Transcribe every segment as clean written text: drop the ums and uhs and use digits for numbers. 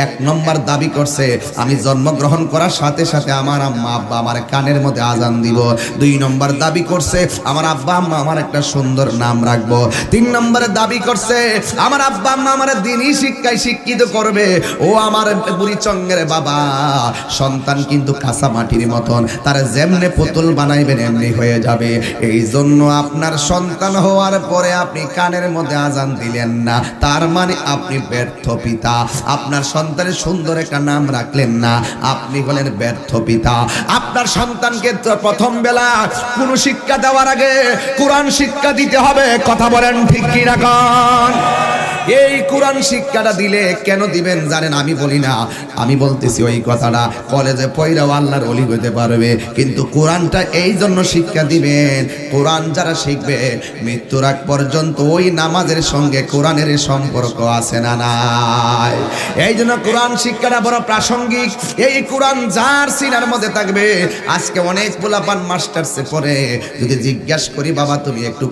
এক নম্বর দাবি করছে আমি জন্মগ্রহণ করার সাথে সাথে আমার আম্মা আব্বা আমার কানের মধ্যে আজান দিব। 2 নম্বর দাবি করছে আমার আব্বা আম্মা আমার একটা সুন্দর নাম রাখবো। 3 নম্বরে দাবি করছে আমার আব্বা আম্মা আমার দ্বীনি শিক্ষায় শিক্ষিত করবে। ও আমার বুড়ি চঙ্গের বাবা, সন্তান কিন্তু কাঁচা মাটির মতন, তার যেমনে পুতুল বানাইবেন এমনি হয়ে যাবে। এই জন্য আপনার সন্তান হওয়ার পরে আপনি কানের মধ্যে আজান দিলেন না, তার মানে আপনি ব্যর্থ পিতা। আপনার সন্তানের সুন্দর একটা নাম রাখলেন না, আপনি হলেন ব্যর্থ পিতা। আপনার সন্তানকে প্রথম বেলা কোন শিক্ষা দেওয়ার আগে কোরআন শিক্ষা দিতে হবে। কথা বলেন ঠিক কি না? কারণ এই কোরআন শিক্ষাটা দিলে কেন দিবেন জানেন? আমি বলি না, আমি বলতেছি ওই কথাটা কলেজে পয়রাও আল্লাহর ওলি হতে পারবে, কিন্তু কোরআনটা এই জন্য শিক্ষা দিবেন, কোরআন যারা শিখবে মৃত্যুর আগ পর্যন্ত ওই নামাজের সঙ্গে কোরআনের সম্পর্ক আছে না নাই? এই জন্য কোরআন শিক্ষাটা বড় প্রাসঙ্গিক। এই কোরআন যার সিনার মধ্যে থাকবে, আজকে অনেক পোলাপান মাস্টার্সে পড়ে, যদি জিজ্ঞাসা করি বাবা তুমি একটু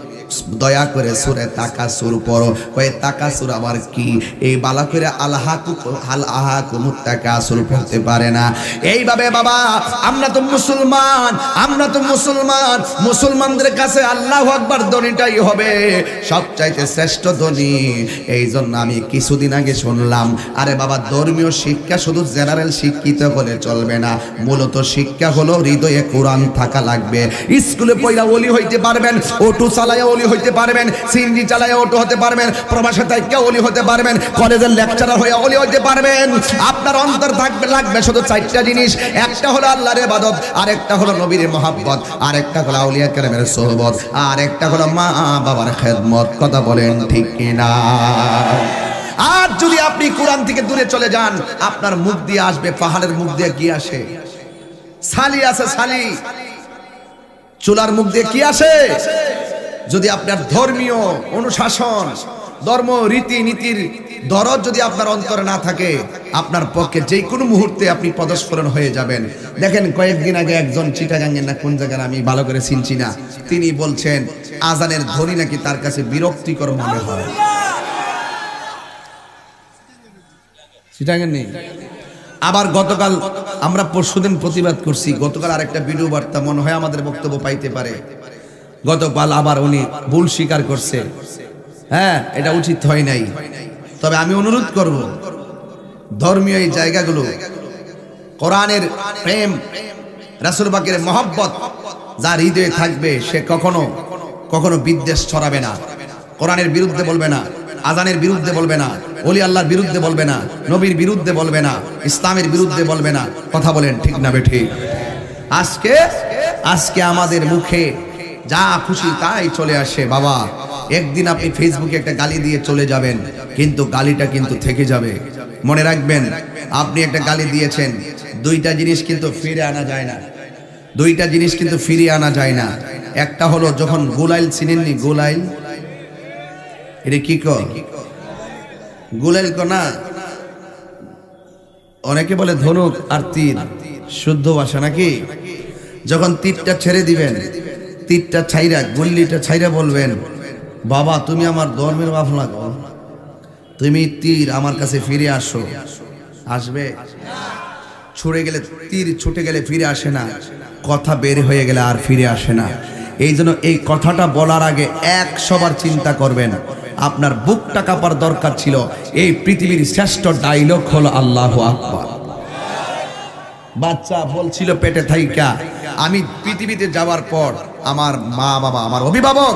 দয়া করে সূরা তাকাসুর পড়ো, কয়ে তাকাসুর আবার কি? এই বালা করে আলহাকুমুত তাকাসুর পড়তে পারে না। এইভাবে বাবা আমরা তো মুসলমান, মুসলমানদের কাছে আল্লাহু আকবার ধ্বনিটাই হবে সবচাইতে শ্রেষ্ঠ ধ্বনি। এই জন্য আমি কিছুদিন আগে শুনলাম, আরে বাবা ধর্মীয় শিক্ষা শুধু জেনারেল শিক্ষিত হলে চলবে না, মূলত শিক্ষা হলো হৃদয়ে কোরআন থাকা লাগবে। স্কুলে পয়লা ওলি হইতে পারবেন, অটো চালায়া ওলি হইতে পারবেন, সিএনজি চালায়া অটো হতে পারবেন, প্রবাসে থাইকা ওলি হতে পারবেন, কলেজের লেকচারার হয়ে ওলি হইতে পারবেন। আপনার অন্তর থাকবে লাগবে শুধু 4টা জিনিস। একটা হলো আল্লাহর ইবাদত, আরেকটা হলো নবীর মহব্বত, আরেকটা হলো আউলিয়া কেরামের সোহবত, আর একটা হলো মা বাবার খেদমত। কথা বলেন ঠিক কিনা? আর যদি আপনি কোরআন থেকে দূরে চলে যান, আপনার মুখ দিয়ে আসবে পাহাড়ের মুখ দিয়ে কি আসে? ছালি আসে, ছালি। চুলার মুখ দিয়ে কি আসে? যদি আপনার ধর্মীয় অনুশাসন, ধর্ম রীতি নীতির দরদ যদি আপনার অন্তরে না থাকে, আপনার পক্ষে যে কোনো মুহূর্তে আপনি পদস্খলন হয়ে যাবেন। দেখেন কয়েকদিন আগে একজন চিটাগাঙ্গের না কোন জায়গার, আমি ভালো করে চিনছি না, তিনি বলছেন আজানের ধ্বনি নাকি তার কাছে বিরক্তিকর মনে হয়। চিটাগাঙ্গের নেই। আবার গতকাল আমরা পরশুদিন প্রতিবাদ করছি, গতকাল আরেকটা ভিডিও বার্তা মনে হয় আমাদের বক্তব্য পাইতে পারে। গতকাল আবার উনি ভুল স্বীকার করছে। হ্যাঁ, এটা উচিত হয় নাই। তবে আমি অনুরোধ করব, ধর্মীয় এই জায়গাগুলো, কোরআনের প্রেম, রাসূল পাকের মহব্বত যার হৃদয়ে থাকবে, সে কখনো বিদ্বেষ ছড়াবে না, কোরআনের বিরুদ্ধে বলবে না, আজানের বিরুদ্ধে বলবে না, ওলি আল্লাহর বিরুদ্ধে বলবে না, নবীর বিরুদ্ধে বলবে না, ইসলামের বিরুদ্ধে বলবে না। কথা বলেন ঠিক না বেঠিক? আজকে আমাদের মুখে যা খুশি তাই চলে আসে। বাবা একদিন আপনি ফেসবুকে একটা গালি দিয়ে চলে যাবেন, কিন্তু গালিটা কিন্তু থেকে যাবে। মনে রাখবেন, আপনি একটা গালি দিয়েছেন, 2টা জিনিস কিন্তু ফিরে আনা যায় না। 2টা জিনিস কিন্তু ফিরে আনা যায় না। একটা হলো যখন গুলাইল, চিনেননি গুলাইল? এটা কি গুলাইল না, অনেকে বলে ধনুক আর তীর, শুদ্ধ ভাষা নাকি? যখন তীরটা ছেড়ে দিবেন, তীরটা ছাইরা, গুল্লিটা ছাইরা বলবেন, বাবা তুমি আমার ধর্মের বাপ লাগো, তুমি তীর আমার কাছে ফিরে আসো। আসবে? ছুড়ে গেলে, তীর ছুটে গেলে ফিরে আসে না, কথা বের হয়ে গেলে আর ফিরে আসে না। এই জন্য এই কথাটা বলার আগে 100 বার চিন্তা করবেন। আপনার বুকটা কাঁপার দরকার ছিল। এই পৃথিবীর শ্রেষ্ঠ ডায়লগ হলো আল্লাহু আকবার। বাচ্চা বলছিল পেটে থাইকা, আমি পৃথিবীতে যাওয়ার পর আমার মা বাবা, আমার অভিভাবক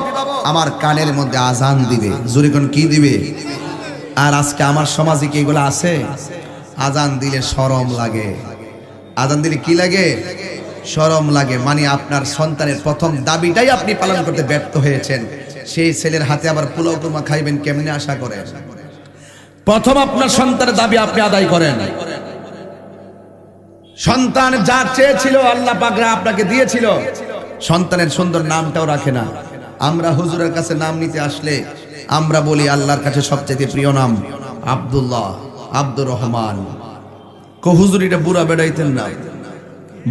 আমার কানের মধ্যে আজান দিবে। জোরে কোন কি দিবে? আর আজকে আমার সমাজে কি এগুলো আছে? আজান দিলে শরম লাগে। আজান দিলে কি লাগে? শরম লাগে। মানে আপনার সন্তানের প্রথম দাবিটাই আপনি পালন করতে ব্যর্থ হয়েছেন। সেই ছেলের হাতে আবার পোলাও কুরমা খাইবেন কেমনে আশা করেন? প্রথম আপনার সন্তানের দাবি আপনি আদায় করেন। সন্তান যা চেয়েছিল আল্লাহ পাকরা আপনাকে দিয়েছিল, সন্তানের সুন্দর নামটাও রাখে না। আমরা হুজুরের কাছে নাম নিতে আসলে আমরা বলি আল্লাহর কাছে সবচেয়ে প্রিয় নাম আব্দুল্লাহ, আব্দুর রহমান। হুজুর এটা বুড়া বেড়াইতেন না,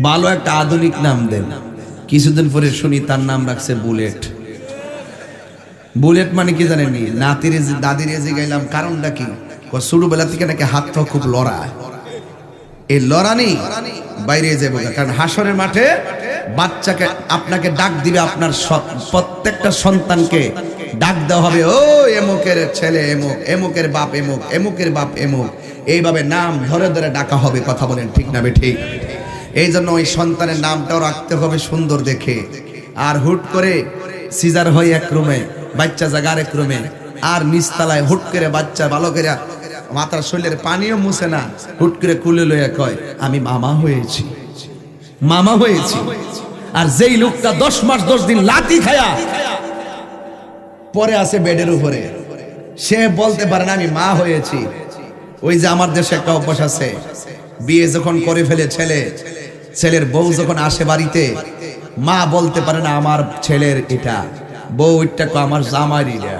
ভালো একটা আধুনিক নাম দেন। কিছুদিন পরে শুনি তার নাম রাখছে বুলেট। বুলেট মানে কি জানেননি? নাতির দাদির এজে গাইলাম, কারণটা কি? ছোটবেলা থেকে নাকি হাতটা খুব লড়ায়, এই লড়ানি বাইরে যাবো, কারণ হাসরের মাঠে বাচ্চাকে আপনাকে ডাক দিবে, আপনার প্রত্যেকটা সন্তানকে ডাক দেওয়া হবে, ও এমুকের ছেলে এমুক, এমুকের বাপ এমুক, এমুকের বাপ এমুক, এইভাবে নাম ধরে ধরে ডাকা হবে। কথা বলেন ঠিক না বেঠিক? এই জন্য ওই সন্তানের নামটাও রাখতে হবে সুন্দর দেখে। আর হুট করে সিজার হয় এক রুমে, বাচ্চা জায়গা আরেক রুমে, আর নিচতলায় হুট করে বাচ্চা বালকেরা মাথার শরীরের পানিও মুছে না, হুট করে কুলে লইয়া কয় আমি মামা হয়েছি, মামা হয়েছি। আর যেই লোকটা 10 মাস 10 দিন লাথি খায়া পরে আছে বেডের উপরে, সে বলতে পারে না আমি মা হয়েছি। ওই যে আমার দেশে একটা অভ্যাস আছে, বিয়ে যখন করে ফেলে ছেলে, ছেলের বউ যখন আসে বাড়িতে, মা বলতে পারে না আমার ছেলের এটা, বউ এটা আমার জামাইর এটা।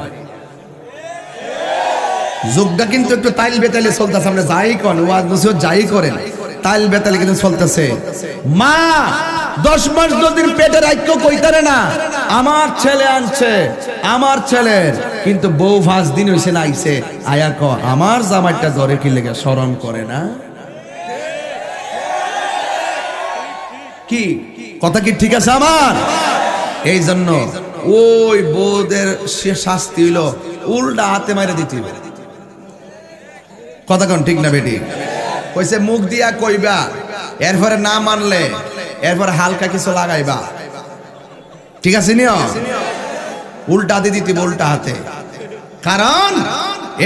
যুগটা কিন্তু একটু তাইল বেতালে চলতেছে, আমরা যাই করেন ওয়াজ নসিহত যাই করেন, তাইল বেতালে কিন্তু চলতেছে। মা 10 মাস 10 দিন পেটে রাখতো কইতারে না আমার ছেলে আনছে, আমার ছেলের, কিন্তু বউ 5 দিন হইছে না আইছে, আয়া ক আমার জামাইটা ধরে কি লেগে শরম করে না? কি কথা কি ঠিক আছে আমার? এই জন্য ওই বউদের সে শাস্তি হইল উল্টা হাতে মাইরে দিতে। কথা কোন ঠিক না বেটি? কইছে মুখ দিয়া কইবা, এরপরে না মানলে এরপরে হালকা কিছু লাগাইবা, ঠিক আছে নিও, উল্টা দিয়ে দিতে উল্টা হাতে। কারণ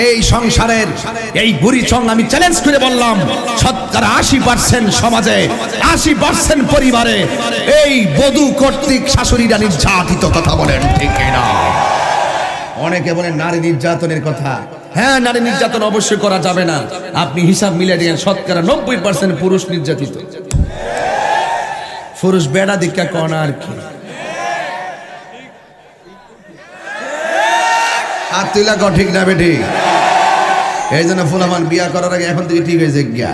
এই সংসারের এই বুড়ি চং আমি চ্যালেঞ্জ করে বললাম, 80% সমাজে 80% পরিবারে এই বধূ কর্তৃক শাশুড়িরা নির্যাতিত। কথা বলেন ঠিক না? অনেকে বলেন নারী নির্যাতনের কথা, হ্যাঁ নারী নির্যাতন অবশ্যই করা যাবে না, আপনি হিসাব মিলিয়ে দিন 90% পুরুষ নির্যাতিত। পুরুষ বেড়া দীক্ষা কোন আর কি আর তুইলা ক ঠিক না বেটি? এই জন্য ফুলামান বিয়া করার আগে এখন থেকে ঠিক হয়েছে গিয়া,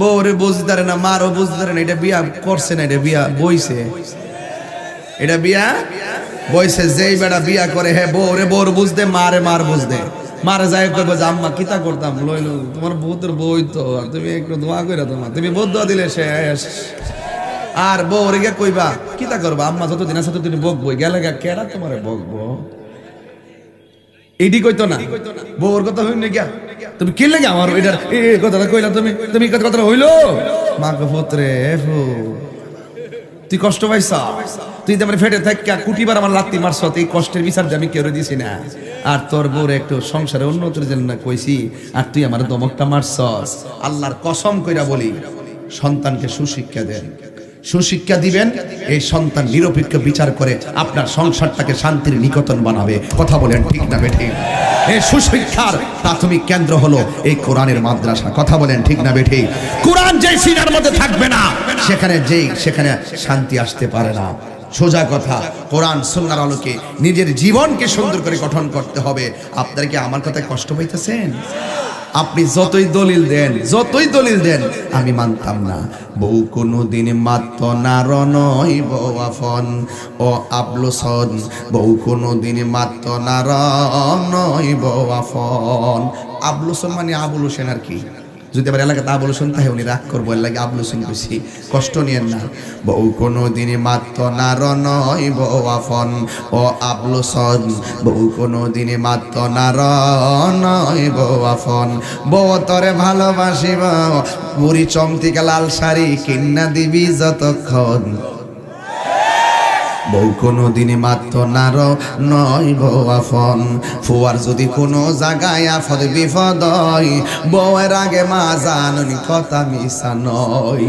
বউরে বুঝতে পারে না, মারও বুঝতে পারে না, এটা বিয়া করছে না, এটা বিয়া বইছে, এটা বিয়া বইছে। যেই বেড়া বিয়া করে হ্যাঁ বউরে বউর বুঝতে, মারে মার বুঝতে, মারে যাই করবো যে আম্মা কিতা করতাম লইল তোমার বউদের বই তো, তুমি একটু দোয়া করে তোমার, তুমি বউ দোয়া দিলে শেষ। আর বউরে গিয়ে কইবা কিতা করবা আম্মা যতদিন আছে ততদিন বকবো, গেলে গা কেডা তোমারে বকবো, এডি কইতো না। বউর কথা হইনি গিয়া তুমি কি লাগে আমার এটার এই কথাটা কইলা, তুমি তুমি কথাটা হইলো মা গো পুত্রে তুই কষ্ট পাইছ, তুই তো আমার ফেটে থাকা কুটিবার আমার লাত্তি মারছ, এই কষ্টের বিচার আমি কেউ দিছি না। আর তোর বউরে একটু সংসারে উন্নতির জন্য কইছি, আর তুই আমার দমকটা মারছস। আল্লাহর কসম কইরা বলি, সন্তানকে সুশিক্ষা দেন, সুশিক্ষা দিবেন, এই সন্তান নিরপেক্ষ বিচার করে আপনার সংসারটাকে শান্তির নিকেতন বানাবে। কথা বলেন ঠিক না বেঠিক? এই সুশিক্ষার প্রাথমিক কেন্দ্র হলো এই কোরআনের মাদ্রাসা। কথা বলেন ঠিক না বেঠিক? কোরআন যেই সিনার মধ্যে থাকবে না সেখানে শান্তি আসতে পারে না। সোজা কথা, কোরআন সুন্নাহর আলোকে নিজের জীবনকে সুন্দর করে গঠন করতে হবে। আপনারা কি আমার কথায় কষ্ট পাইতেছেন? আপনি যতই দলিল দেন আমি মানতাম না। বউ কোনো দিন মাত্র নার নয় বউ আফন ও আবলুসন, বউ কোনো দিন মাত্র নার নয় বউ আফন। আবলুসন মানে আবুল হোসেন আর কি, যদি আবার এলাকাতে আবুল হোসেন তাহে উনি রাগ করবো, এর লাগে আবুল হোসেন কইছি, কষ্ট নিয়েন না। বউ কোনো দিন মাত্র নার নয় বউ আফন ও আবলুসন, বউ কোনো দিন মাত্র নার নয় বউ আফন। বউ তরে ভালোবাসিব বুড়ি চমতিকা লাল শাড়ি কিন্না দিবি যতক্ষণ, বউ কোনো দিন মাত্র নার নয় বউ আফন। ফুয়ার যদি কোনো জায়গায় আফদ বিপদ হয়, বউয়ের আগে মা জাননি কথা মিশা নয়।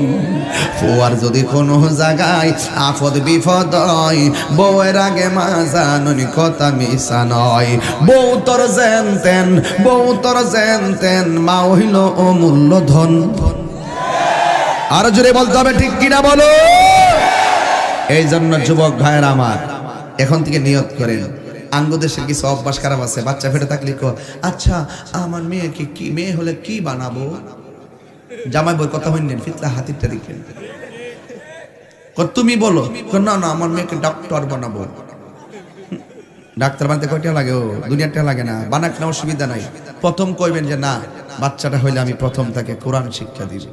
ফুয়ার যদি কোনো জায়গায় আফদ বিপদ হয়, বউয়ের আগে মা জাননি কথা মিশা নয়। বউ তোর যেন তেন মা হইল অমূল্য ধন। আরো জোরে বলতে হবে ঠিক কিনা বলো? এই জন্য যুবক ভাইয়ের আমার, এখন থেকে নিয়ত করেন, আঙ্গদেশের কিছু অভ্যাস খারাপ আছে। বাচ্চা ফেটে থাকলে আচ্ছা আমার মেয়েকে কি, মেয়ে হলে কি বানাবো? জামাই বই কথা হইলেন ফিতলা হাতিরটা দেখেন, তুমি বলো না না আমার মেয়েকে ডক্টর বানাবো। ডাক্তার বানাতে কয়টা লাগে? ও দুনিয়াটা লাগে না, বানাক না, অসুবিধা নাই। প্রথম কইবেন যে না, বাচ্চাটা হইলে আমি প্রথম তাকে কোরআন শিক্ষা দিব।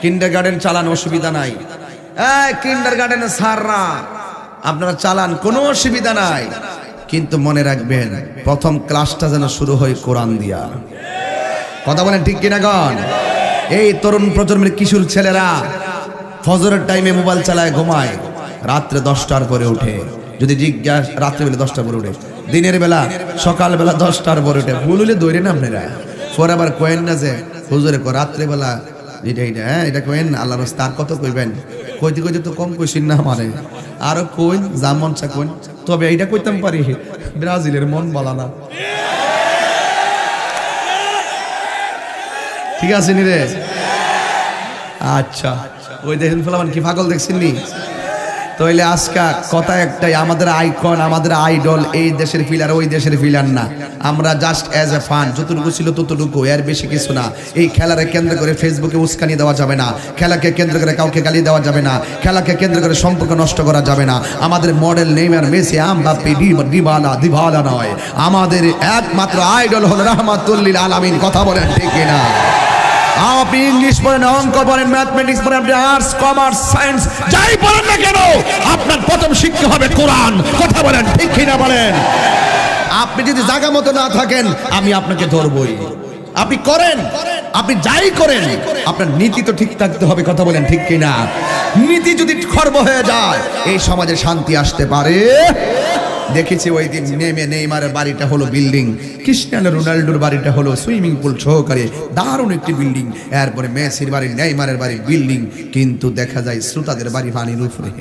কিন্ডারগার্টেন চালান, অসুবিধা নাই। এই কিন্ডারগার্টেনের স্যাররা আপনারা চালান, কোনো অসুবিধা নাই, কিন্তু মনে রাখবেন প্রথম ক্লাসটা যেন শুরু হয় কোরআন দিয়া। কথা বলেন ঠিক কিনা গণ? এই তরুণ প্রজন্মের কিশোর ছেলেরা ফজরের টাইমে মোবাইল চালায়, ঘুমায়, রাত্রে 10টার পরে উঠে। যদি জিজ্ঞাসা রাত্রেবেলা 10টার পরে উঠে, দিনের বেলা সকালবেলা 10টার পরে উঠে, ভুল হলে দৌড়ে না আপনারা। পরে আবার কয়েন না যে হুজুরে রাত্রেবেলা এটা কইন আল্লাহর রাস্তা, আর কত কইবেন? কইতে কইতে তো কম কইছিন না, মানে আরো কইন যা মন চা কইন। তবে এইটা কইতাম পারি, ব্রাজিলের মন বলা না, ঠিক আছে নি রে? আচ্ছা, ওই দেখেন ফেলামান কি পাগল দেখছেন নি? তাইলে আজকা কথা একটাই, আমাদের আইকন, আমাদের আইডল এই দেশের ফিলার, ওই দেশের ফিলার না। আমরা জাস্ট অ্যাজ এ ফান, যতটুকু ছিল ততটুকু, এর বেশি কিছু না। এই খেলাকে কেন্দ্র করে ফেসবুকে উস্কানি দেওয়া যাবে না, খেলাকে কেন্দ্র করে কাউকে গালি দেওয়া যাবে না, খেলাকে কেন্দ্র করে সম্পর্ক নষ্ট করা যাবে না। আমাদের model Neymar, Messi, Mbappe, Dybala নয়, আমাদের একমাত্র আইডল হলো রাহমাতুল লিল আলামিন। কথা বলেন ঠিক কিনা? আপনি ইংলিশ পড়েন, অঙ্ক পড়েন, ম্যাথমেটিক্স পড়েন, আপনি আর্টস, কমার্স, সায়েন্স যাই পড়েন না কেন, আপনার প্রথম শিক্ষা হবে কোরআন। কথা বলেন ঠিক কিনা বলেন? আপনি যদি জায়গা মতো না থাকেন, আমি আপনাকে ধরবই। আপনি করেন, আপনি যাই করেন, আপনার নীতি তো ঠিক থাকতে হবে। কথা বলেন ঠিক কিনা? নীতি যদি খর্ব হয়ে যায়, এই সমাজে শান্তি আসতে পারে। দেখেছি ওই দিন নেইমারের বাড়িটা হলো বিল্ডিং, ক্রিস্টিয়ানো রোনাল্ডোর বাড়িটা হলো সুইমিং পুল সহকারে দারুণ একটি বিল্ডিং। এরপরে মেসির বাড়ি, নেইমারের বাড়ি বিল্ডিং, কিন্তু দেখা যায় শ্রোতাদের বাড়ি পানির উপরে।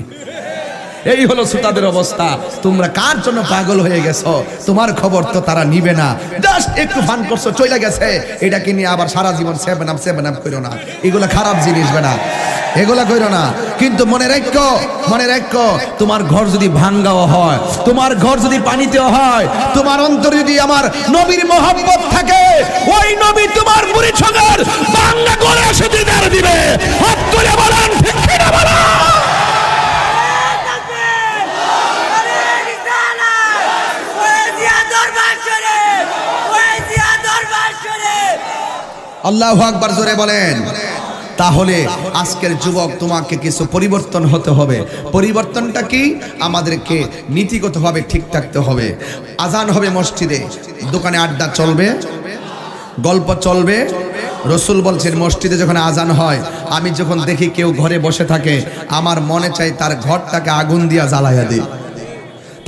এই হলো শ্রোতাদের অবস্থা। তোমরা কার জন্য পাগল হয়ে গেছো? তোমার খবর তো তারা নিবে না। জাস্ট একটু ফান করছো, চলে গেছে। এটাকে নিয়ে আবার সারা জীবন সেভেন আপ করো না। এগুলো খারাপ জিনিস বেনা, এগুলা কইরো না। কিন্তু মনে রাখো, তোমার ঘর যদি ভাঙ্গাও হয়, তোমার ঘর যদি পানিতে হয়, তোমার অন্তরে যদি আমার নবীর মহব্বত থাকে, ওই নবী তোমার মুড়ি ছগার ভাঙ্গা করে এসে দিদার দিবে। হাত তুলে বলেন ঠিক কিনা বলেন? আল্লাহু আকবার, জোরে বলেন। তাহলে আজকের যুবক, তোমাকে কিছু পরিবর্তন হতে হবে। পরিবর্তনটা কি? আমাদেরকে নীতিগতভাবে ঠিক থাকতে হবে। আজান হবে মসজিদে, দোকানে আড্ডা চলবে, গল্প চলবে। রসুল বলছেন মসজিদে যখন আজান হয়, আমি যখন দেখি কেউ ঘরে বসে থাকে, আমার মনে চাই তার ঘরটাকে আগুন দিয়া জ্বালাইয়া দিই।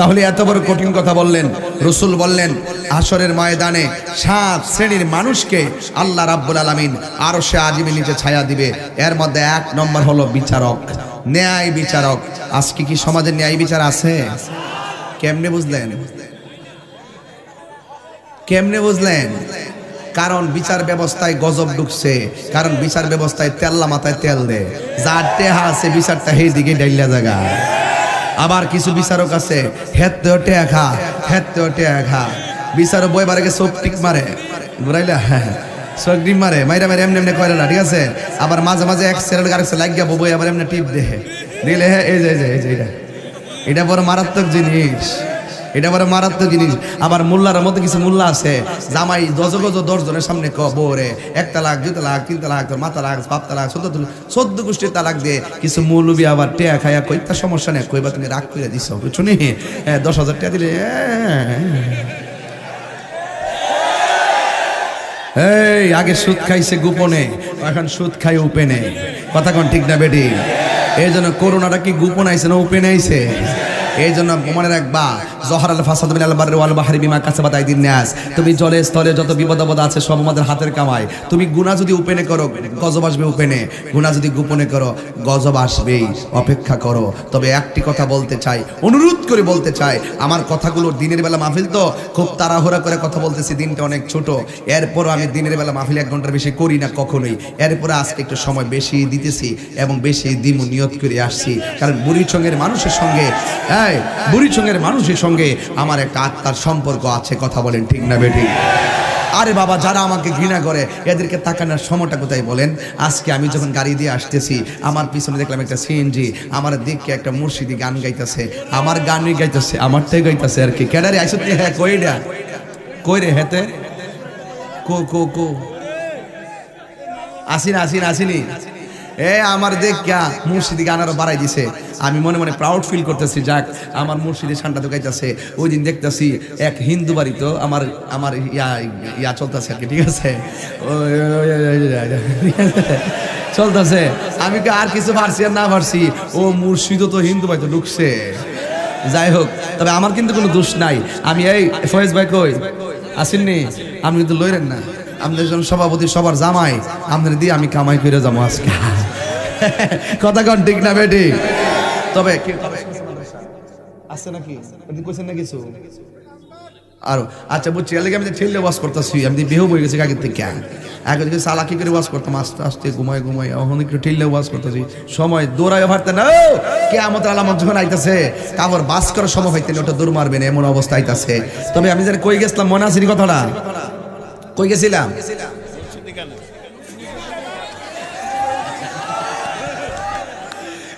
তাহলে এত বড় কঠিন কথা বললেন রসুল। বললেন হাশরের ময়দানে 7 শ্রেণীর মানুষকে আল্লাহ রাব্বুল আলামিন আরশে আজিমের নিচে ছায়া দিবে। এর মধ্যে 1 নম্বর হলো বিচারক, ন্যায় বিচারক। আজকে কি সমাজে ন্যায় বিচার আছে? কেমনে বুঝলেন? কারণ বিচার ব্যবস্থায় গজব ঢুকছে, কারণ বিচার ব্যবস্থায় তেল্লা মাথায় তেল দেয়। যার টেহা আছে বিচারটা সেই দিকে ডাইলা জায়গা। আবার কিছু বিচারক আছে হেতে খা বিচারক বই বারে চোখ টিক মারে, ঘুরাইলা চোখ ডিম মারে, মাইরা এমনি করে না, ঠিক আছে? আবার মাঝে মাঝে এক সেরেল গাড়ি লাগিয়া বই আবার এমনি টিপ দেহে দিলে, এই যে এটা বড় মারাত্মক জিনিস, এটা বড় মারাত্মক জিনিস। আবার মোল্লার মধ্যে কিছু মোল্লা আছে, জামাই 10 জনের সামনে বউরে 1 তালাক 2 তালাক 3 তালাক, তোর মাথা লাগ, বাপ তালাক, 14 গোষ্ঠীর তালাক দিয়ে। কিছু মৌলবি আবার টেয়া খায়া কইতা সমস্যা নেই, কইবা তুমি রাগ করে দিছো, বুঝছো নি? 10,000 টাকা দিলে এই আগে সুদ খাইছে গোপনে, এখন সুদ খাই উপেনে। কথা কোন ঠিক না বেটি? এই জন্য করোনাটা কি গোপন আইছে না উপেনে আইছে? এই জন্য মনে রাখবা, জহরাল ফাসাদ মিনাল বাররি ওয়াল বাহরি বিমা কাসাবাত আইদিন নাস। তুমি জলে স্থলে যত বিপদ আপদ আছে সব আমাদের হাতের কামাই। তুমি গুনাহ যদি উপেনে করো, গজব আসবে উপেনে। গুনাহ যদি গোপনে করো, গজব আসবেই। অপেক্ষা করো। তবে একটি কথা বলতে চাই, অনুরোধ করে বলতে চাই, আমার কথাগুলো দিনের বেলা মাহফিল তো খুব তাড়াহুড়া করে কথা বলতেছি, দিনটা অনেক ছোট। এরপরও আমি দিনের বেলা মাহফিল 1 ঘন্টার বেশি করি না কখনোই। এরপরে আজকে একটু সময় বেশি দিতেছি এবং বেশি দিমু নিয়ত করে আসছি। কারণ বুড়িচঙ্গের মানুষের সঙ্গে বুড়িচঙ্গের মানুষের সঙ্গে আমার একটা আত্মার সম্পর্ক আছে। কথা বলেন ঠিক না বেটি? আরে বাবা, যারা আমাকে ঘৃণা করে এদেরকে তাকানোর সময়টা কোথায় বলেন? আজকে আমি যখন গাড়ি দিয়ে আসতেছি, আমার পিছনে দেখলাম একটা সিএনজি, আমার দিককে একটা মুর্শিদি গান গাইতেছে, আমার গানই গাইতেছে, আমারটাই গাইতেছে আর কি। কেডারে আইসো তুই? হ্যাঁ কইডা কই রে? হেতে কো কো কো আসিনি এ আমার দেখ মুর্শিদি গান আরো বাড়াই দিছে। আমি মনে মনে প্রাউড ফিল করতেছি, যাক আমার মুর্শিদি শানটা তো গাইতেছে। ওই দিন দেখতেছি এক হিন্দু বাড়ি, তো আমার ইয়া চলতেছে আর কি, ঠিক আছে, চলতেছে। আমি আর কিছু পারছি আর না পারছি, ও মুর্শিদ তো হিন্দু বাড়ি তো ঢুকছে। যাই হোক, তবে আমার কিন্তু কোনো দোষ নাই। আমি এই ফয়েজ ভাই কই আসেননি, আপনি কিন্তু লইলেন না। আমাদের জন্য সভাপতি, সবার জামাই, আপনাদের দিয়ে আমি কামাই করে যাবো আজকে। কথা কন ঠিক না বেটি? তবে আসছে নাকি কইছেন না কিছু আরো? আচ্ছা বুঝছি, এলাকা আমি ঠেললে ওয়াশ করতেছি, আমি বেহু বই গেছি আগের থেকে। আগে থেকে চালাকি করে ওয়াশ করতাম, আস্তে আস্তে ঘুমাই এখন একটু ঠেললে ওয়াশ করতেছি। সময় দৌড়ায় ভাবতে না, কে আমাদের আলামত যখন আইতাছে, কাপড় বাস করার সময় হইতে ওটা দৌড় মারবেন, এমন অবস্থা আইতাছে। তবে আমি যেন কই গেছিলাম মনে আছে কথাটা? কই গেছিলাম?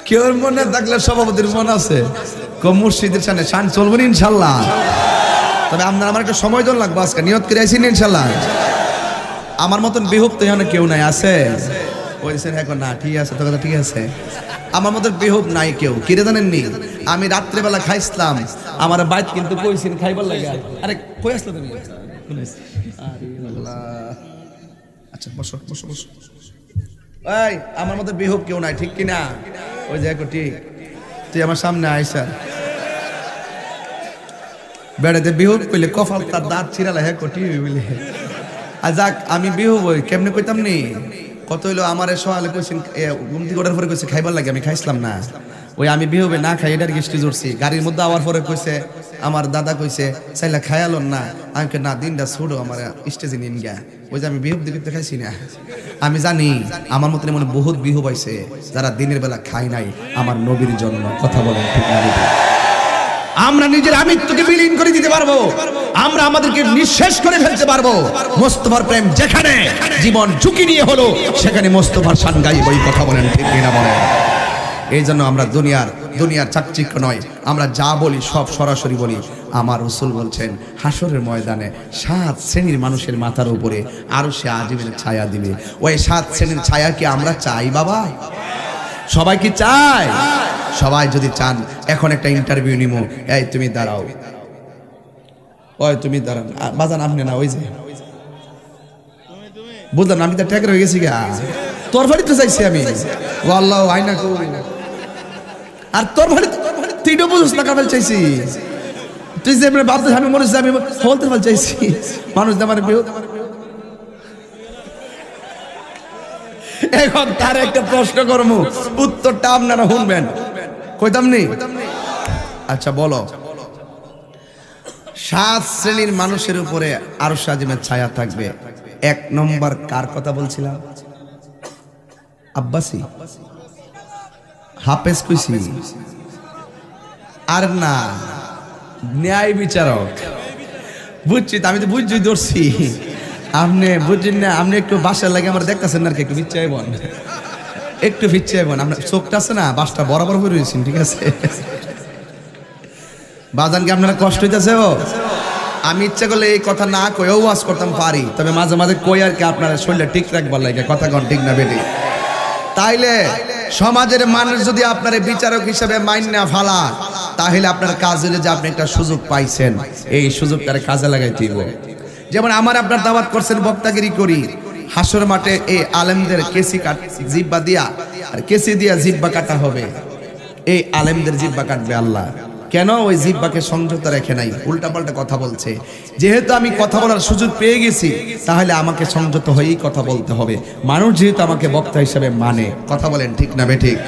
কেউ মনে থাকলে সভাপতির মনে আছে, মুর্শিদের সামনে শান চলবো ইনশাল্লাহ। তবে আপনার আমার একটা সময় জন লাগবো, আজকে নিয়ত করে আইসি ইনশাল্লাহ। আমার মতন বেহুব তো এখানে কেউ নাই, আছে? বলছেন এখন না, ঠিক আছে তো কথা, ঠিক আছে। আমার মতন বেহুব নাই কেউ। কিরে জানেননি, আমি রাত্রেবেলা খাইছিলাম, আমার বাইত কিন্তু কইছেন খাইবার লাগে। আরে কই আসলো তুমি? আচ্ছা বসো বসো বসো। এই আমার মতো বেহুব কেউ নাই, ঠিক কিনা? ওই যে ঠিক, তুই আমার সামনে আইসা বেড়াতে বেহুব কইলে কপাল তার দাঁত ছিড়ালে, হ্যাঁ কোটি বলে। আর যাক, আমি বেহুব ওই কেমনে কইতাম নি, কত হইলো আমার সকালে কইছেন ঘুমতি করার পরে কইছে খাইবার লাগে, আমি খাইছিলাম না। ওই আমি বেহুবে না খাই এটার গিষ্টি জুড়ছি। গাড়ির মধ্যে আওয়ার পরে কইছে আমার দাদা, কইছে চাইলা খায়ালন না। আমি না, দিনটা ছোড়ো, আমার স্টেজে নিন গা। ওই যে আমি বিহুব দিকে খাইছি না। আমি জানি আমার মতন এমন বহুত বিহু পাইছে যারা দিনের বেলা খায় নাই আমার নবীর জন্য। কথা বলেন ঠিক না? আমরা নিজের আমিত্বকে বিলীন করে দিতে পারবো, আমরা আমাদেরকে নিঃশেষ করে ফেলতে পারবো। মোস্তফার প্রেম যেখানে জীবন ঝুঁকি নিয়ে হলো, সেখানে মোস্তফার শান গাইব। এই কথা বলেন ঠিক কিনা বলেন? এই জন্য আমরা দুনিয়ার চাকচিক্য নয়, আমরা যা বলি সব সরাসরি বলি। আমার রাসূল বলছেন, হাসরের ময়দানে 7 শ্রেণীর মানুষের মাথার উপরে আরশে আজিমের ছায়া দিবে। ওই 7 শ্রেণীর ছায়া কি আমরা চাই বাবা? সবাই কি চায়? সবাই যদি চান, এখন একটা ইন্টারভিউ নিব। এই তুমি দাঁড়াও, ওই তুমি দাঁড়ান, বাজান আপনি না, ওই যে বুঝলাম, আমি তো ট্যাগর হয়ে গেছি গা। তোর বাড়ি তো চাইছি আমি, ও আল্লাহ আইনা কো, আর তোর বাড়ি তুইও বুঝছ না কাবেল চাইছি। তুই যে ভাবতে আমি মনে হচ্ছে আমি বলতে পার চাইছি, মানুষ আমার বিয়ে। এখন তার একটা প্রশ্ন করবো, উত্তরটা আপনারা শুনবেন, কইতাম নি? আচ্ছা বলো, 7 শ্রেণীর মানুষের উপরে আরশ আজিমের ছায়া থাকবে। 1 নম্বর কার কথা বলছিলাম? আব্বাসি, হাফেজ কইছি, আর না ন্যায় বিচারক। বুঝছি, আমি তো বুঝছি ধরছি, আপনি বুঝছেন না। আপনি একটু বাসার লাগে আমার দেখতেছেন না, একটু ফিচ্ছাই বন, একটু ফিচ্ছাই বন। আপনার চোখটা আছে না, বাসটা বরাবর হয়ে রয়েছেন, ঠিক আছে? বাজানকে আপনারা কষ্ট হইতেছে? ও আমি ইচ্ছা করলে এই কথা না কয়েও ওয়াজ করতাম পারি, তবে মাঝে মাঝে কই আর কি, আপনারা শরীরটা ঠিক রাখবার লাগে। কথা কন ঠিক না বেটি? তাইলে সমাজের মানুষ যদি আপনার বিচারক হিসেবে মাইন্না ফালা, তাহলে আপনার কাজ হলে যে আপনি একটা সুযোগ পাইছেন, এই সুযোগটারে কাজে লাগাইতে দিব। যেমন আমার আপনার দাওয়াত করছেন, বক্তাগিরি করি, হাসর মাঠে এই আলেমদের কেসি কাট জিব্বা দিয়া, আর কেসি দিয়া জিব্বা কাটা হবে। এই আলেমদের জিব্বা কাটবে আল্লাহ। কেন? ওই জিব্বাকে সংযত রেখে নাই, উল্টাপাল্টা কথা বলছে। যেহেতু আমি কথা বলার সুযোগ পেয়ে গেছি, তাহলে আমাকে সংযত হয়েই কথা বলতে হবে। মানুষ যেহেতু আমাকে বক্তা হিসেবে মানে। কথা বলেন ঠিক না বেঠিক?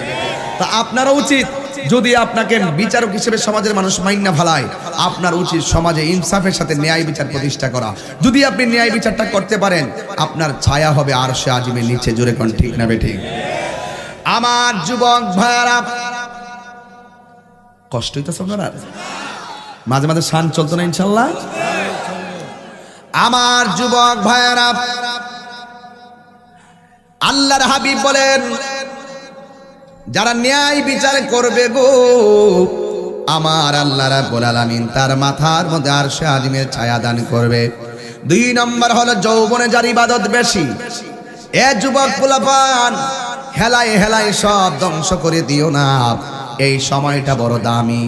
তা আপনারা উচিত, যদি আপনাকে বিচারক হিসেবে সমাজের মানুষ মাইন্না ভালায়, আপনার উচিত সমাজে ইনসাফের সাথে ন্যায় বিচার প্রতিষ্ঠা করা। যদি আপনি ন্যায় বিচারটা করতে পারেন, আপনার ছায়া হবে আরশে আজিমের নিচে। জোরে কোন ঠিক না বেঠিক? আমার যুবক ভাইয়ারা, কষ্ট হইতেছে আপনার? মাঝে মাঝে শান চলতো না ইনশাল্লাহ? আমার যুবক ভাইয়েরা, আল্লাহর হাবিব বলেন যারা ন্যায় বিচার করবে গো, আমার আল্লাহ রাব্বুল আলামিন তার মাথার মধ্যে আরশে আজিমের ছায়া দান করবে। 2 নম্বর হলো যৌবনে যার ইবাদত বেশি। এ যুবক পোলাপান, হেলায় হেলায় সব ধ্বংস করে দিও না। এই সময়টা বড় দামি।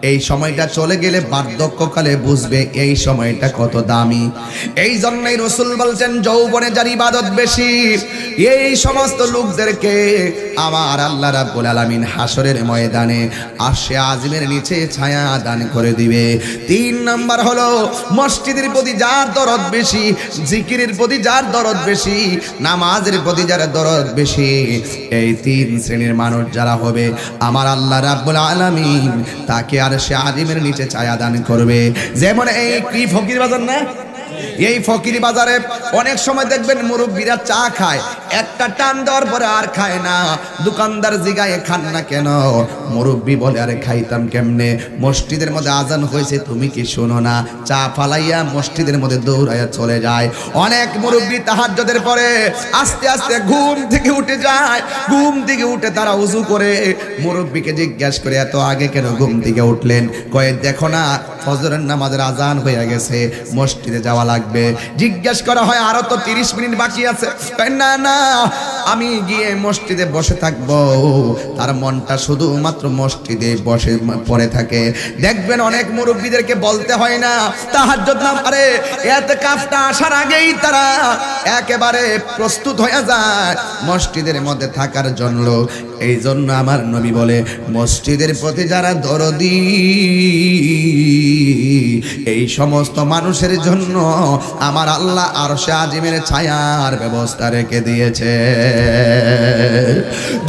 এই সময়টা চলে গেলে বার্ধক্যকালে বুঝবে এই সময়টা কত দামি। এই জন্যই রাসূল বলছেন যৌবনে যার ইবাদত বেশি, এই সমস্ত লোকদেরকে আমার আল্লাহ রাব্বুল আলামিন হাসরের ময়দানে আরশে আজিমের নিচে ছায়া দান করে দিবে। 3 নাম্বার হলো মসজিদের প্রতি যার দরদ বেশি, জিকিরের প্রতি যার দরদ বেশি, নামাজের প্রতি যার দরদ বেশি, এই 3 শ্রেণীর মানুষ যারা হবে আমার আল্লাহ রাব্বুল আলামিন তাকে আরশে আজিমের নিচে ছায়া দান করবে। যেমন এই কি ফকির বাজার না, এই ফকির বাজারে অনেক সময় দেখবেন মুরব্বীরা চা খায়, একটা টান দেওয়ার পরে আর খায় না। দোকানদার জিগায় খান না কেন? মুরব্বী বলে আরে খাইতাম কেমনে, মসজিদের মধ্যে আজান হয়েছে তুমি কি শোনো না? চা ফালাইয়া মসজিদের মধ্যে দৌড়াইয়া চলে যায়। অনেক মুরব্বী তাহাজ্জুদের পরে আস্তে আস্তে ঘুম থেকে উঠে যায়। ঘুম থেকে উঠে তারা ওযু করে মুরব্বীকে জিজ্ঞাসা করে এত আগে কেন ঘুম থেকে উঠলেন? কয়ে দেখো না ফজরের নামাজের আজান হয়ে গেছে, মসজিদে যাওয়া লাগবে। জিজ্ঞাসা করা হয় আরো তো 30 মিনিট বাকি আছে। না না, আমি গিয়ে মসজিদে বসে থাকবো। তার মনটা শুধুমাত্র মসজিদে বসে পড়ে থাকে। দেখবেন অনেক মুরব্বীদেরকে বলতে হয় না তাহাজ্জুদ না পারে, ইতিকাফটা আসার আগেই তারা একেবারে প্রস্তুত হয়ে যায় মসজিদের মধ্যে থাকার জন্য। এই জন্য আমার নবী বলে মসজিদের প্রতি যারা দরদি, এই সমস্ত মানুষের জন্য আমার আল্লাহ আরশে আজিমের ছায়ার ব্যবস্থা রেখে দিয়েছে।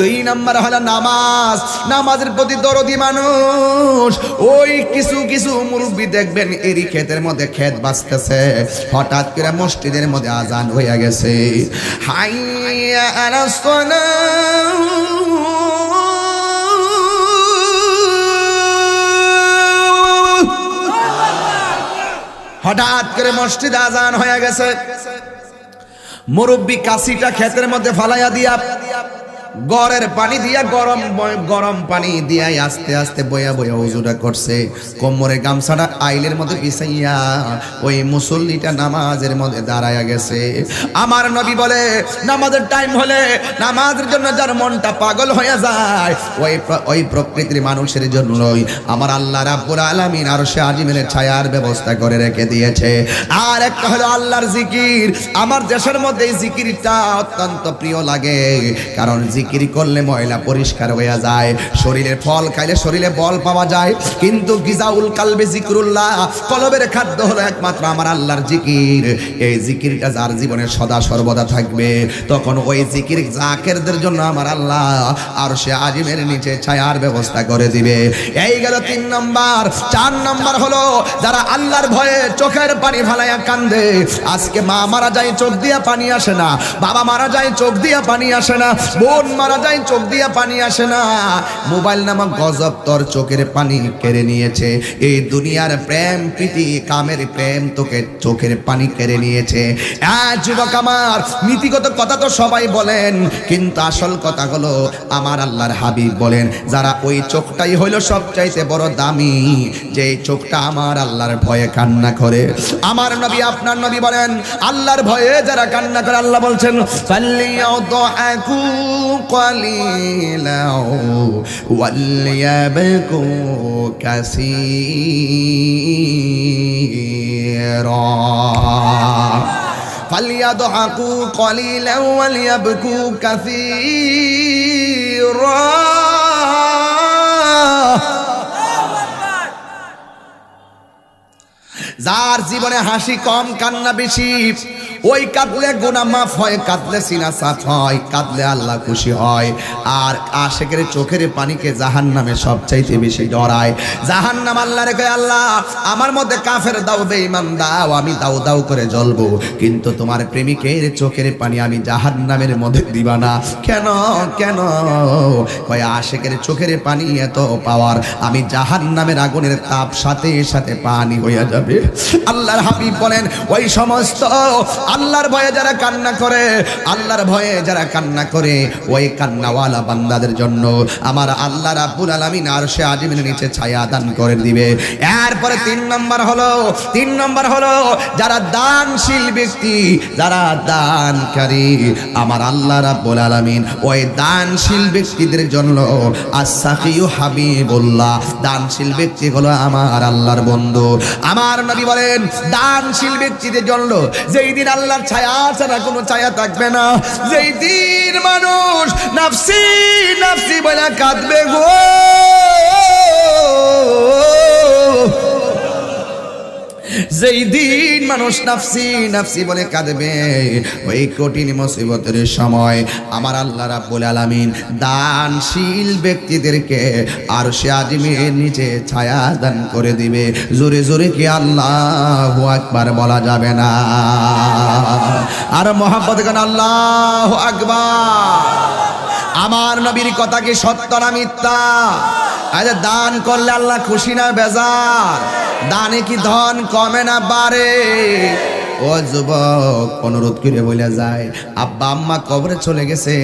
2 নাম্বার হলো নামাজ। নামাজের প্রতি দরদি মানুষ। ওই কিছু কিছু মুরব্বী দেখবেন এরই ক্ষেতের মধ্যে ক্ষেত বাঁচতেছে, হঠাৎ করে মসজিদের মধ্যে আজান হয়ে গেছে, হাইয়া আলাস সালাহ, হঠাৎ করে মসজিদে আজান হয়ে গেছে। মুরব্বী কাশিটা ক্ষেতের মধ্যে ফালাইয়া দিয়া গড়ের পানি দিয়া গরম পানি দিয়া আস্তে আস্তে বয়া বয়া ওযুটা করছে। কোমরে গামছাটা আইলের মধ্যে বিছাইয়া ওই মুসল্লিটা নামাজের মধ্যে দাঁড়ায়া গেছে। আমার নবী বলে নামাজের টাইম হলে নামাজের জন্য যার মনটা পাগল হয়ে যায়, ওই প্রকৃতির মানুষের জন্যই আমার আল্লাহ রাব্বুল আলামিন আরশে আজিমের ছায়ার ব্যবস্থা করে রেখে দিয়েছে। আর একটা হলো আল্লাহর জিকির। আমার দেশের মধ্যে এই জিকিরটা অত্যন্ত প্রিয় লাগে, কারণ জিকির করলে ময়লা পরিষ্কার হয়ে যায়। শরীরের ফল খাইলে শরীরে বল পাওয়া যায়, কিন্তু গিজাউল কালবে জিকরুল্লাহ, কলবের খাদ্য হলো একমাত্র আমার আল্লাহর জিকির। এই জিকিরটা যার জীবনে সদা সর্বদা থাকবে, তখন ওই জিকির জাকেরদের জন্য আমার আল্লাহ আরশে আজিমের নিচে ছায়ার ব্যবস্থা করে দিবে। এই গেল 3 নম্বর। 4 নম্বর হলো যারা আল্লাহর ভয়ে চোখের পানি ফালাইয়া কান্দে। আজকে মা মারা যায় চোখ দিয়া পানি আসে না, বাবা মারা যায় চোখ দিয়া পানি আসে না, বোন মারা যায় চোখ দিয়া পানি আসে না। মোবাইল নামক গজব তোর চোখের পানি কেড়ে নিয়েছে। এই দুনিয়ার প্রেম প্রীতি কামের প্রেম তোকে চোখের পানি কেড়ে নিয়েছে। যুবক আমার, নীতিগত কথা তো সবাই বলেন, কিন্তু আসল কথা হলো আমার আল্লাহর হাবিব বলেন যারা ওই চোখটাই হইলো সবচাইতে বড় দামি, যে চোখটা আমার আল্লাহর ভয়ে কান্না করে। আমার নবী আপনার নবী বলেন আল্লাহর ভয়ে যারা কান্না করে, আল্লাহ বলছেন ফালিয়াদহাকু قليلا وليبكوا كثيرا فليضحكوا قليلا وليبكوا كثيرا। যার জীবনে হাসি কম কান্না বেশি, ওই কাঁদলে গুনাহ মাফ হয়, কাঁদলে সিনা সাফ হয়, কাঁদলে আল্লাহ খুশি হয়। আর আশিকের চোখের পানিকে জাহান্নামে সবচাইতে বেশি ডরায়। জাহান্নাম আল্লাহরে কয়, আল্লাহ আমার মধ্যে কাফের দাও, বেঈমান দাও, আমি দাও দাও করে জ্বলবো, কিন্তু তোমার প্রেমিকের চোখের পানি আমি জাহান্নামের মধ্যে দিবা না। কেন কেন? কয় আশিকের চোখের পানি এত পাওয়ার, আমি জাহান্নামের আগুনের তাপ সাথে সাথে পানি হইয়া যাবে। আল্লাহর হাবিব বলেন, ওই সমস্ত আল্লাহর ভয়ে যারা কান্না করে, আল্লাহর ভয়ে যারা কান্না করে, ওই কান্নাওয়ালা বান্দাদের জন্য আমার আল্লাহ রাব্বুল আলামিন আরশে আজিমের নিচে ছায়া দান করে দিবে। এরপরে তিন নম্বর হলো যারা দানশীল ব্যক্তি, যারা দানকারী, আমার আল্লাহ রাব্বুল আলামিন ওই দানশীল ব্যক্তিদের জন্য আস-সাকিয়ু হাবিবুল্লাহ, দানশীল ব্যক্তি হলো আমার আল্লাহর বন্ধু। আমার নবী বলেন, দানশীল ব্যক্তিদের জন্য যেই দিন আল্লাহর ছায়া ছাড়া কোনো ছায়া থাকবে না, যেই দিন মানুষ নাফসি নাফসি বলে কাঁদবে গো, যেই দিন মানুষ নাফসি নাফসি বলে কাঁদবে, ওই কঠিন মুসিবতের সময় আমার আল্লাহ রাব্বুল আলামিন দানশীল ব্যক্তিদেরকে আরশে আজিমের নিচে ছায়া দান করে দিবে। জোরে জোরে কি আল্লাহু আকবার বলা যাবে না? আর মহব্বত গান আল্লাহু আকবার। আমার নবীর কথা কি সত্য না মিথ্যা? আরে দান করলে আল্লাহ খুশি না বেজার? দানে কি ধন কমে না বাড়ে? ও যুবক, অনুরোধ করে বলে যায়, আব্বা আম্মা কবরে চলে গেছে,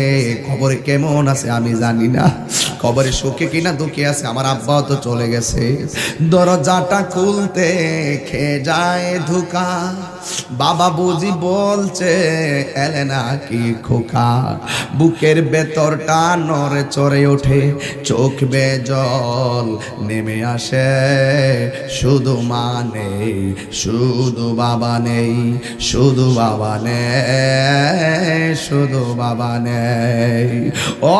কবরে কেমন আছে আমি জানি না, কবরে সুখে কিনা দুঃখে আছে, আমার আব্বাও তো চলে গেছে। দরজাটা খুলতে খেয়ে যায় ধোকা, বাবা বুঝি বলছে এলে নাকি খোকা, বুকের ভেতরটা নড়ে চড়ে ওঠে, চোখ বেয়ে জল নেমে আসে, শুধু মা নেই, শুধু বাবা নেই, শুধু বাবা নেই, শুধু বাবা নেই। ও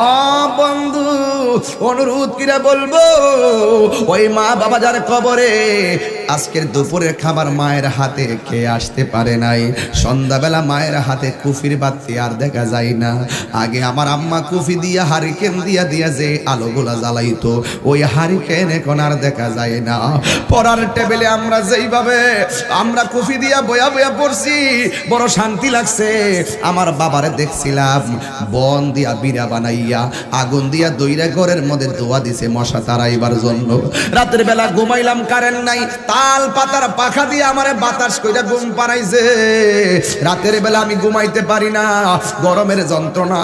বন্ধু, অনুরোধ করে বলবো, ওই মা বাবা যার কবরে আজকের দুপুরের খাবার মায়ের হাতে খেয়ে আসতে পারে নাই, সন্ধ্যাবেলা মায়ের হাতে কুফির বাতি আর দেখা যায় না। আগে আমার আম্মা কুফি দিয়া হারিকেন দিয়া দিয়া যে আলোগুলা জ্বালাইতো, ওই হারিকেন এখন আর দেখা যায় না। পড়ার টেবিলে আমরা যেইভাবে আমরা কুফি দিয়া বয়া বয়া পড়ছি, বড় শান্তি লাগছে। আমার বাবারে দেখছিলাম বন দিয়া বিড়া বানাইয়া আগুন দিয়া দইরা ঘরের মধ্যে ধোয়া দিছে মশা তাড়াইবার জন্য। রাতের বেলা ঘুমাইলাম, কারেন্ট নাই, তাল পাতার পাখা দিয়ে আমারে বাতাস কইরা ঘুম পাড়াইছে। রাতের বেলা আমি ঘুমাইতে পারি না, গরমের যন্ত্রণা।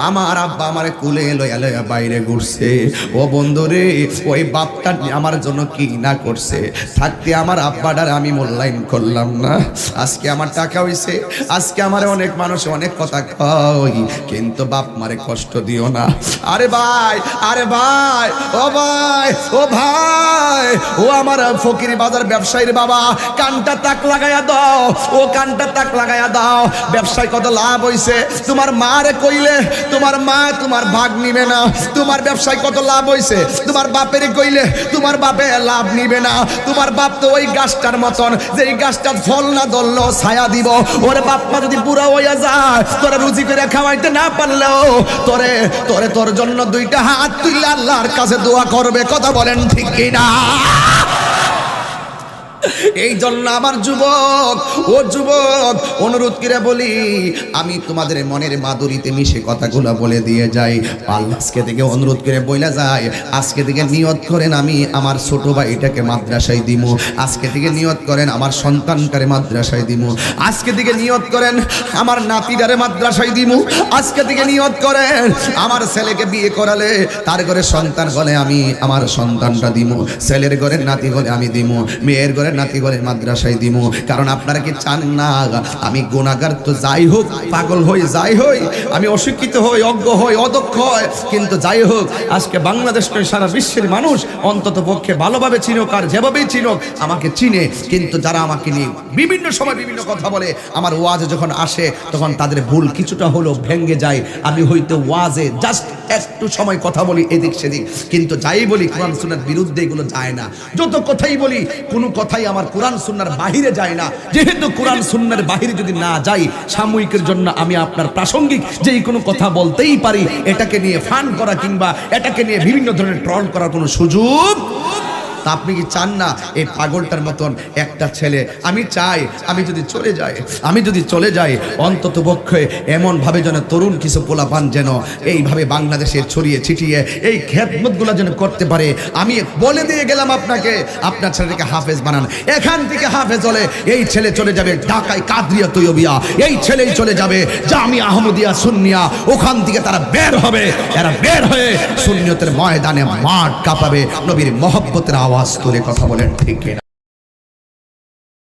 আমার আব্বা আমারে কুলে লইয়া লইয়া বাইরে ঘুরছে। ও বন্ধুরে, ওই বাপটা আমার জন্য কি না করছে, থাকতে আমার আব্বাটার আমি মূল্যায়ন করলাম না। আজকে আমার টাকা হইছে, আজকে আমার অনেক মানুষ অনেক কথা কয়, কিন্তু বাপ মারে কষ্ট দিও না। আরে ভাই, আরে ভাই, ও ভাই, ও ভাই, ও আমার ফকির বাজার ব্যবসায়ীর বাবা, কানটা তাক লাগাইয়া দাও, ও কানটা তাক লাগাইয়া দাও। ব্যবসায় কত লাভ হইছে, তোমার মারে কইলে তোমার মা তোমার ভাগ নিবে না। তোমার ব্যবসায় কত লাভ হইছে, তোমার বাপের কইলে তোমার বাপে লাভ নিবে না। তোমার বাপ তো ওই গাছটার মতন, যে এই গাছটার ফল না ধরলো ছায়া দিব। ওরে বাপ মা যদি বুড়া হইয়া যায়, তোরে রুজি করে খাওয়াইতে না পারলেও তোরে তোরে তোর জন্য দুইটা হাত তুললে আল্লাহর কাছে দোয়া করবে। কথা বলেন ঠিক কিনা? এই জন্য আমার যুবক, ও যুবক, অনুরোধ করে বলি, আমি তোমাদের মনের মাধুরীতে মিশে কথাগুলো বলে দিয়ে যাই। আজকে থেকে অনুরোধ করে বইলা যায়, আজকে থেকে নিয়ত করেন আমি আমার ছোট ভাইটাকে মাদ্রাসায় দিব, আজকে থেকে নিয়ত করেন আমার সন্তানটারে মাদ্রাসায় দিব, আজকে থেকে নিয়ত করেন আমার নাতিটারে মাদ্রাসায় দিব, আজকে থেকে নিয়ত করেন আমার ছেলেকে বিয়ে করালে তার ঘরে সন্তান হলে আমি আমার সন্তানটা দিব, ছেলের ঘরের নাতি হলে আমি দিব, মেয়ের ঘরের নাতি করে মাদ্রাসায় দিব। কারণ আপনারা কি চান না আমি গুনাহগার তো যাই হোক, পাগল হই, যাই হই, আমি অশিক্ষিত হই, অজ্ঞ হই, অদক্ষ হই, কিন্তু যাই হোক আজকে বাংলাদেশ নয় সারা বিশ্বের মানুষ অন্তত পক্ষে ভালোভাবে চিনুক, আর যেভাবেই চিনুক আমাকে চিনে। কিন্তু যারা আমাকে নিয়ে বিভিন্ন সময় বিভিন্ন কথা বলে, আমার ওয়াজে যখন আসে তখন তাদের ভুল কিছুটা হলেও ভেঙে যায়। আমি হয়তো ওয়াজে জাস্ট একটু সময় কথা বলি এদিক সেদিক, কিন্তু যাই বলি কোরআন সুন্নাহর বিরুদ্ধে এগুলো যায় না। যত কথাই বলি কোনো কথাই আমার কোরআন সুন্নাহর বাহিরে যায় না। যেহেতু কোরআন সুন্নাহর বাহিরে যদি না যাই, সাময়িকের জন্য আমি আপনার প্রাসঙ্গিক যেই কোনো কথা বলতেই পারি, এটাকে নিয়ে ফান করা কিংবা এটাকে নিয়ে বিভিন্ন ধরনের ট্রল করার কোনো সুযোগ। তা আপনি কি চান না এই পাগলটার মতন একটা ছেলে? আমি চাই আমি যদি চলে যাই অন্তত পক্ষে এমন ভাবে যেন তরুণ কিছু পোলাপান যেন এইভাবে বাংলাদেশে ছড়িয়ে ছিটিয়ে এই খেদমতগুলো যেন করতে পারে। আমি বলে দিয়ে গেলাম আপনাকে, আপনার ছেলেটাকে হাফেজ বানান। এখান থেকে হাফেজ হলে এই ছেলে চলে যাবে ঢাকায় কাদরিয়া তৈয়বিয়া, এই ছেলেই চলে যাবে জামিয়া আহমদিয়া সুন্নিয়া, ওখান থেকে তারা বের হবে। এরা বের হয়ে সুন্নিয়তের ময়দানে মাঠ কাঁপাবে, নবীর মহব্বতের আওয়াজ তুলে কথা বলেন ঠিক কিনা?